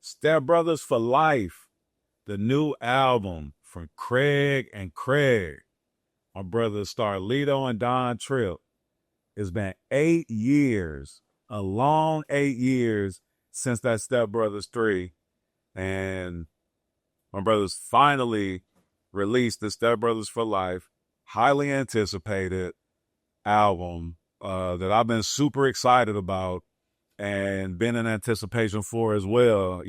Step Brothers for Life, the new album from Craig and Craig, my brothers Starlito and Don Trip. It's been 8 years, a long 8 years since that Step Brothers 3. And my brothers finally released the Step Brothers for Life, highly anticipated album that I've been super excited about and been in anticipation for as well.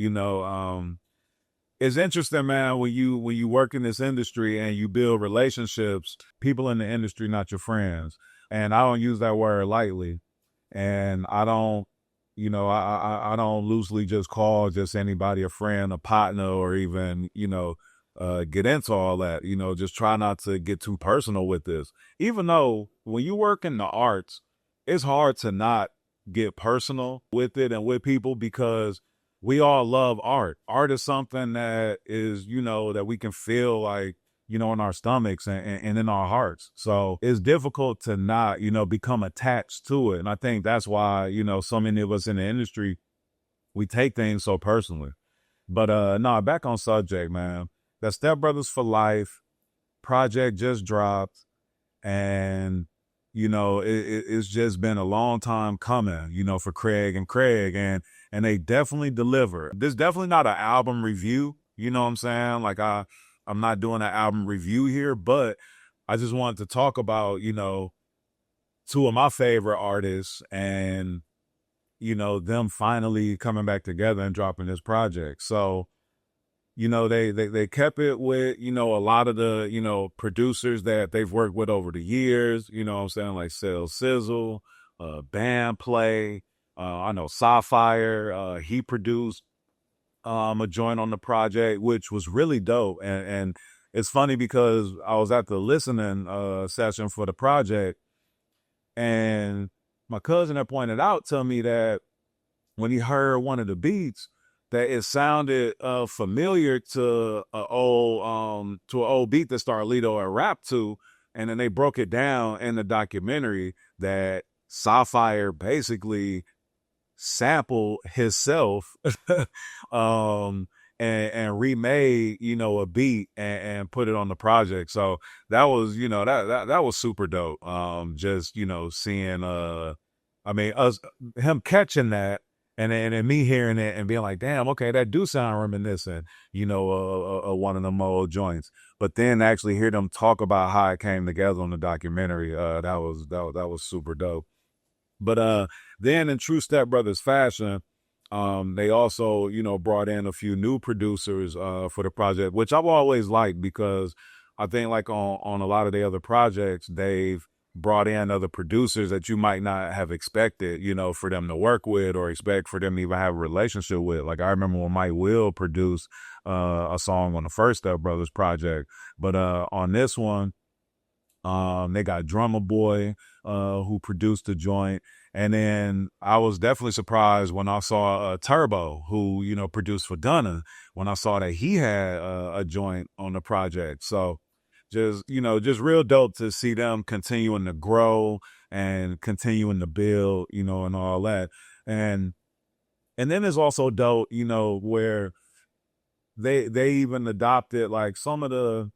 It's interesting, man, when you work in this industry and you build relationships, people in the industry, not your friends. And I don't use that word lightly. And I don't, I don't loosely just call just anybody a friend, a partner, or even, get into all that. Just try not to get too personal with this. Even though when you work in the arts, it's hard to not get personal with it and with people because we all love art. Art is something that is, that we can feel like, in our stomachs and in our hearts. So it's difficult to not, become attached to it. And I think that's why, so many of us in the industry, we take things so personally. But no, back on subject, man. That Step Brothers for Life project just dropped. And, it's just been a long time coming, for Craig and Craig. And they definitely deliver. This definitely not an album review. You know what I'm saying? Like I'm not doing an album review here, but I just wanted to talk about, two of my favorite artists and, them finally coming back together and dropping this project. So, they kept it with, a lot of the, producers that they've worked with over the years, you know what I'm saying? Like Sell Sizzle, Band Play. I know Sapphire, he produced a joint on the project, which was really dope. And it's funny because I was at the listening session for the project, and my cousin had pointed out to me that when he heard one of the beats, that it sounded familiar to an old beat that Starlito had rapped to, and then they broke it down in the documentary that Sapphire basically sample himself and remade a beat and put it on the project. So that was that was super dope. Just seeing us, him catching that, and me hearing it and being like, damn, okay, that do sound reminiscent, one of them old joints. But then actually hear them talk about how it came together on the documentary, that was super dope. But then in true Step Brothers fashion, they also, brought in a few new producers for the project, which I've always liked because I think like on a lot of the other projects, they've brought in other producers that you might not have expected, for them to work with or expect for them to even have a relationship with. Like I remember when Mike Will produced a song on the first Step Brothers project, but on this one, they got Drummer Boy, who produced the joint. And then I was definitely surprised when I saw Turbo, who, produced for Gunna, when I saw that he had a joint on the project. So just real dope to see them continuing to grow and continuing to build, and all that. And then it's also dope, where they even adopted like some of the,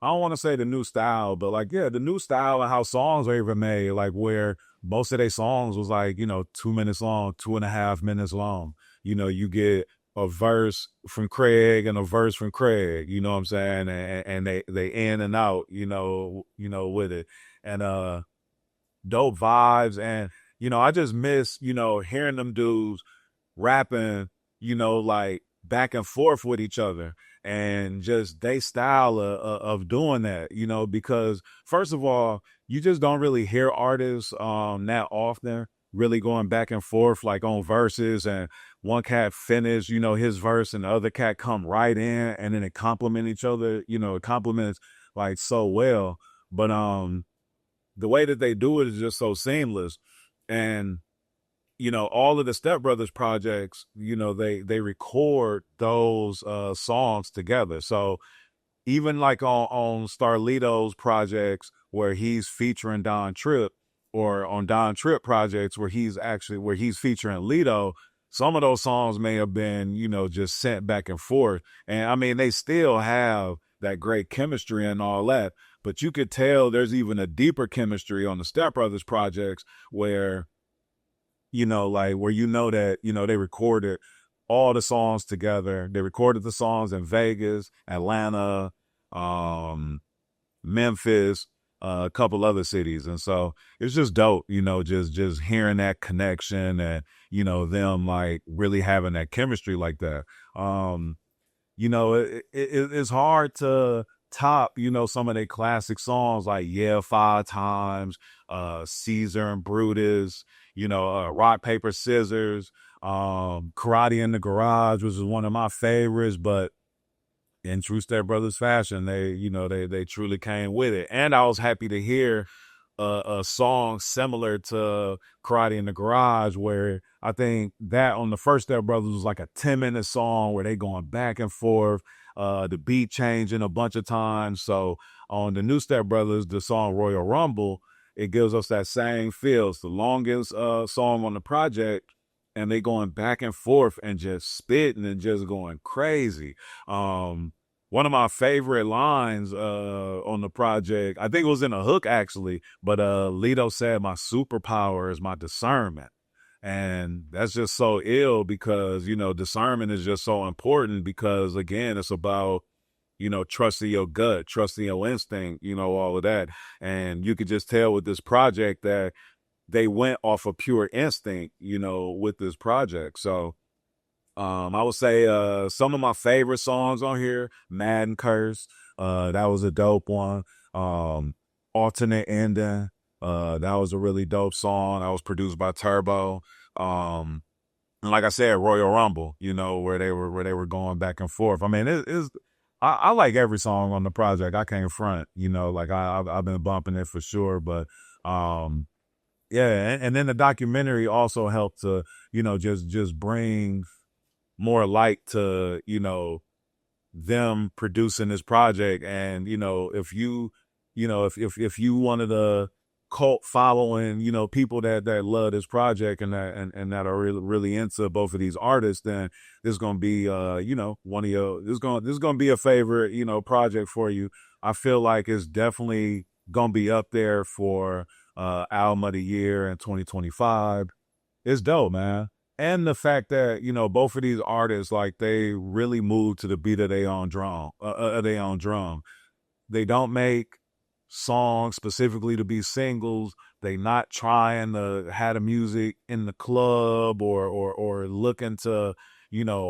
I don't want to say the new style, but like, yeah, the new style and how songs are even made, like where most of their songs was like, 2 minutes long, 2.5 minutes long. You get a verse from Craig and a verse from Craig, you know what I'm saying? And they in and out, with it. And dope vibes. And, I just miss, hearing them dudes rapping, like back and forth with each other. And just they style of doing that, because first of all, you just don't really hear artists that often really going back and forth like on verses, and one cat finish, his verse, and the other cat come right in, and then it complement each other, it complements like so well. But the way that they do it is just so seamless. And all of the Step Brothers projects, they record those songs together. So even like on Starlito's projects where he's featuring Don Trip, or on Don Trip projects where he's featuring Lito, some of those songs may have been, just sent back and forth. And I mean, they still have that great chemistry and all that, but you could tell there's even a deeper chemistry on the Step Brothers projects where, like where that, they recorded all the songs together. They recorded the songs in Vegas, Atlanta, Memphis, a couple other cities. And so it's just dope, just hearing that connection and, them like really having that chemistry like that. It's hard to top, some of their classic songs like Yeah, Five Times, Caesar and Brutus, Rock, Paper, Scissors, Karate in the Garage, which is one of my favorites, but in true Step Brothers fashion, they truly came with it. And I was happy to hear a song similar to Karate in the Garage, where I think that on the first Step Brothers was like a 10-minute song where they going back and forth, the beat changing a bunch of times. So on the new Step Brothers, the song Royal Rumble, it gives us that same feel. It's the longest song on the project, and they going back and forth and just spitting and just going crazy. One of my favorite lines on the project, I think it was in a hook actually, but Lito said, "My superpower is my discernment." And that's just so ill because, discernment is just so important because, again, it's about, trusting your gut, trusting your instinct, all of that. And you could just tell with this project that they went off of pure instinct, with this project. So I would say some of my favorite songs on here, Madden Curse, that was a dope one. Alternate Ending, that was a really dope song. That was produced by Turbo. And like I said, Royal Rumble, where they were going back and forth. I mean, I like every song on the project. I can't front, like I've been bumping it for sure. But yeah, and then the documentary also helped to, just bring more light to, them producing this project. And, if you, if you wanted a cult following, people that love this project and that are really, really into both of these artists, then this is going to be, one of your, this is going to be a favorite, project for you. I feel like it's definitely going to be up there for album of the year in 2025. It's dope, man. And the fact that, both of these artists, like, they really move to the beat of their own drum, They don't make songs specifically to be singles. They not trying to have the music in the club or looking to,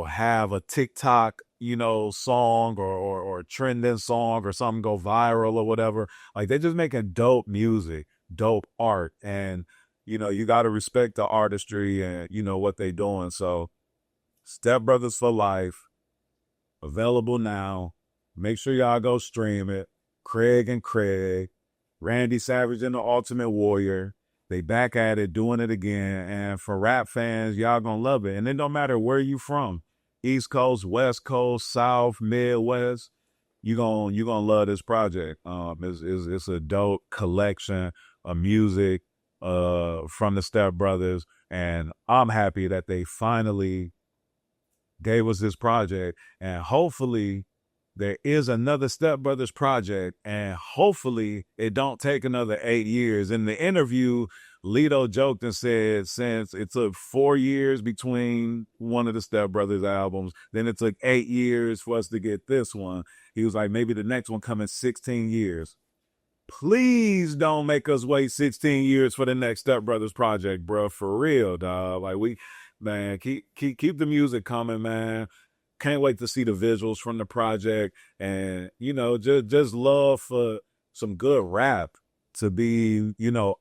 have a TikTok, song or trending song or something go viral or whatever. Like, they just making dope music, dope art. And, you got to respect the artistry and, what they doing. So Step Brothers for Life, available now. Make sure y'all go stream it. Craig and Craig, Randy Savage and the Ultimate Warrior. They back at it, doing it again. And for rap fans, y'all gonna love it. And it don't matter where you from. East Coast, West Coast, South, Midwest. You gonna love this project. It's a dope collection of music from the Step Brothers, and I'm happy that they finally gave us this project. And hopefully there is another Step Brothers project, and hopefully it don't take another 8 years. In the interview, Lito joked and said since it took 4 years between one of the Step Brothers albums, then it took 8 years for us to get this one. He was like, maybe the next one come in 16 years. Please don't make us wait 16 years for the next Step Brothers project, bro. For real, dog. Like, man, keep the music coming, man. Can't wait to see the visuals from the project, and just love for some good rap to be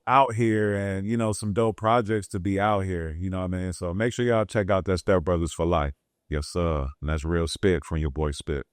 out here, and some dope projects to be out here. You know what I mean? So make sure y'all check out that Step Brothers for Life. Yes, sir. And that's real spit from your boy Spit.